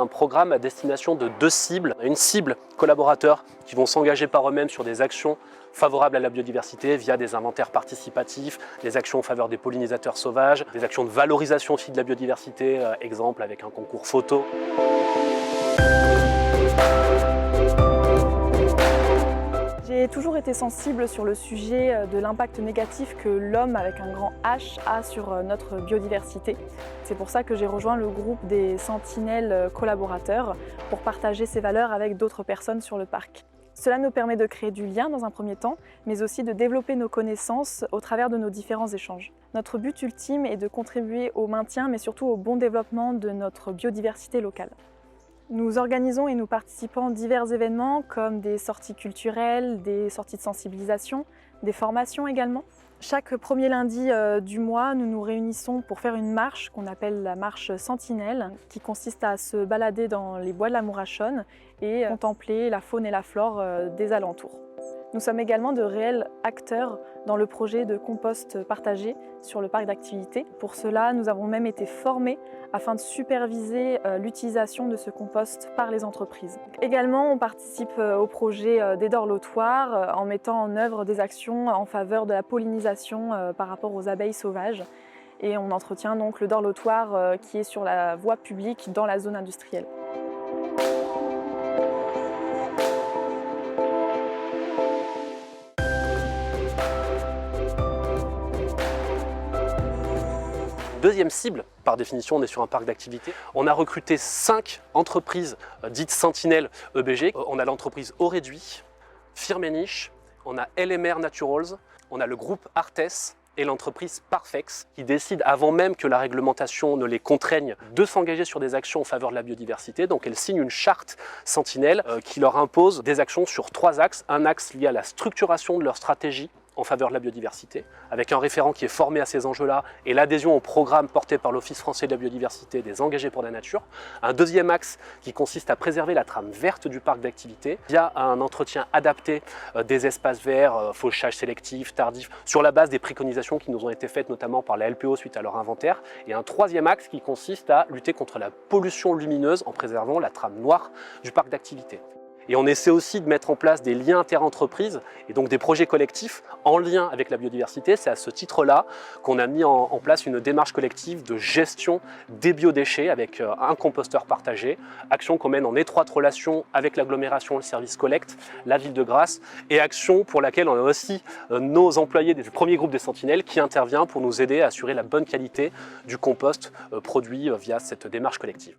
un programme à destination de deux cibles. Une cible collaborateurs qui vont s'engager par eux-mêmes sur des actions favorables à la biodiversité via des inventaires participatifs, des actions en faveur des pollinisateurs sauvages, des actions de valorisation aussi de la biodiversité, exemple avec un concours photo. J'ai toujours été sensible sur le sujet de l'impact négatif que l'homme avec un grand H a sur notre biodiversité. C'est pour ça que j'ai rejoint le groupe des sentinelles collaborateurs pour partager ces valeurs avec d'autres personnes sur le parc. Cela nous permet de créer du lien dans un premier temps, mais aussi de développer nos connaissances au travers de nos différents échanges. Notre but ultime est de contribuer au maintien, mais surtout au bon développement de notre biodiversité locale. Nous organisons et nous participons à divers événements comme des sorties culturelles, des sorties de sensibilisation, des formations également. Chaque premier lundi du mois, nous nous réunissons pour faire une marche qu'on appelle la marche Sentinelle, qui consiste à se balader dans les bois de la Mourachonne et contempler la faune et la flore des alentours. Nous sommes également de réels acteurs dans le projet de compost partagé sur le parc d'activités. Pour cela, nous avons même été formés afin de superviser l'utilisation de ce compost par les entreprises. Également, on participe au projet des dorlotoirs en mettant en œuvre des actions en faveur de la pollinisation par rapport aux abeilles sauvages. Et on entretient donc le dorlotoir qui est sur la voie publique dans la zone industrielle. Deuxième cible, par définition on est sur un parc d'activités, on a recruté 5 entreprises dites sentinelles EBG. On a l'entreprise Au Réduit, Firmenich, on a LMR Naturals, on a le groupe Artes et l'entreprise Parfex qui décident avant même que la réglementation ne les contraigne de s'engager sur des actions en faveur de la biodiversité. Donc elles signent une charte sentinelle qui leur impose des actions sur 3 axes. Un axe lié à la structuration de leur stratégie en faveur de la biodiversité, avec un référent qui est formé à ces enjeux-là et l'adhésion au programme porté par l'Office français de la biodiversité des engagés pour la nature. Un deuxième axe qui consiste à préserver la trame verte du parc d'activité via un entretien adapté des espaces verts, fauchage sélectif, tardif, sur la base des préconisations qui nous ont été faites notamment par la LPO suite à leur inventaire. Et un troisième axe qui consiste à lutter contre la pollution lumineuse en préservant la trame noire du parc d'activité. Et on essaie aussi de mettre en place des liens interentreprises et donc des projets collectifs en lien avec la biodiversité. C'est à ce titre-là qu'on a mis en place une démarche collective de gestion des biodéchets avec un composteur partagé, action qu'on mène en étroite relation avec l'agglomération, le service collecte, la ville de Grasse, et action pour laquelle on a aussi nos employés du premier groupe des sentinelles qui intervient pour nous aider à assurer la bonne qualité du compost produit via cette démarche collective.